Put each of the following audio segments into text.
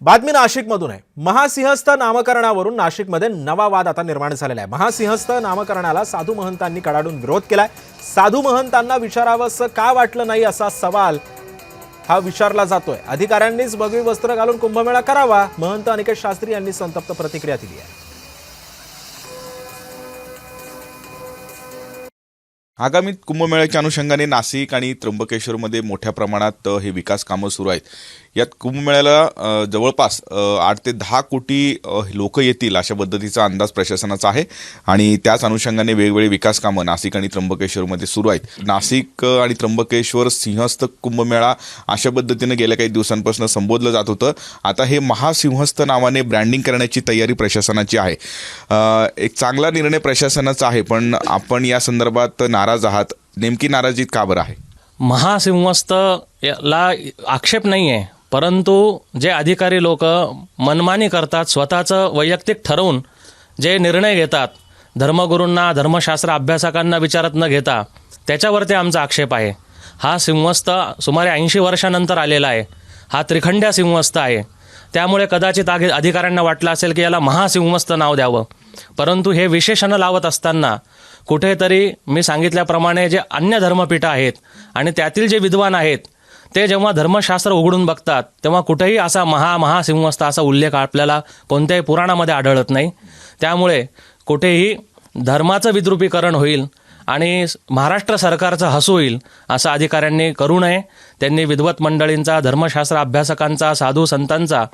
बातमी नाशिकमधून आहे। महासिंहस्थ नामकरणावरून नाशिकमध्ये नवा वाद आता निर्माण झालेला आहे। महासिंहस्थ नामकरणाला साधू महंतांनी कडाडून विरोध केलाय। साधू महंतांना विचारावंसं का वाटलं नाही असा सवाल हा विचारला जातोय। अधिकाऱ्यांनीच भगवी वस्त्र घालून कुंभमेळा करावा, महंत अनिकेत शास्त्री यांनी संतप्त प्रतिक्रिया दिली आहे। आगामी कुंभमेळ्याच्या अनुषंगाने नाशिक आणि त्र्यंबकेश्वरमध्ये मोठ्या प्रमाणात हे विकास कामं सुरू आहेत। यात कुंभमेळ्याला जवळपास 8 ते 10 कोटी लोक येतील अशा पद्धतीचा अंदाज प्रशासनाचा आहे आणि त्याच अनुषंगाने वेगवेगळे विकास कामं नाशिक आणि त्र्यंबकेश्वरमध्ये सुरू आहेत। नाशिक आणि त्र्यंबकेश्वर सिंहस्थ कुंभमेळा अशा पद्धतीने गेल्या काही दिवसांपासून संबोधलं जात होतं। आता हे महासिंहस्थ नावाने ब्रँडिंग करण्याची तयारी प्रशासनाची आहे। एक चांगला निर्णय प्रशासनाचा आहे, पण आपण या संदर्भात नाराज आहात। नेमकी नाराजी का बरं आहे? महासिंहस्थ ला आक्षेप नाही आहे, परंतु जे अधिकारी लोक मनमानी करतात, स्वतःचं वैयक्तिक ठरवून जे निर्णय घेतात, धर्मगुरूंना धर्मशास्त्र अभ्यासकांना विचारत न घेता, त्याच्यावरती आमचा आक्षेप आहे। हा सिंहस्थ सुमारे 80 वर्षानंतर आलेला आहे। हा त्रिखंड्या सिंहस्थ आहे, त्यामुळे कदाचित अधिकाऱ्यांना वाटलं असेल की याला महासिंहस्थ नाव द्यावं, परंतु हे विशेषण लावत असताना कुठेतरी मी सांगितल्याप्रमाणे जे अन्य धर्मपीठं आहेत आणि त्यातील जे विद्वान आहेत ते जेव्हा धर्मशास्त्र उघडून बघतात तेव्हा कुठेही असा महासिंहस्थ असा उल्लेख आपल्याला कोणत्याही पुराणामध्ये आढळत नाही। त्यामुळे कुठेही धर्माचं विद्रुपीकरण होईल आणि महाराष्ट्र सरकारचं हसू होईल असं अधिकाऱ्यांनी करू नये। त्यांनी विद्वत मंडळींचा, धर्मशास्त्र अभ्यासकांचा, साधू संतांचा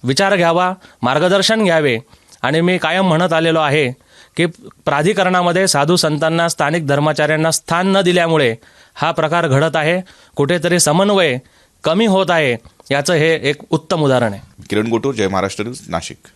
विचार घ्यावा, मार्गदर्शन घ्यावे। आणि मी कायम म्हणत आलेलो आहे की प्राधिकरणामध्ये साधू संतांना, स्थानिक धर्माचार्यांना स्थान न दिल्यामुळे हा प्रकार घडत आहे। कुठेतरी समन्वय कमी होत आहे, याचं हे एक उत्तम उदाहरण आहे। किरण गोटूर, जय महाराष्ट्र न्यूज, नाशिक।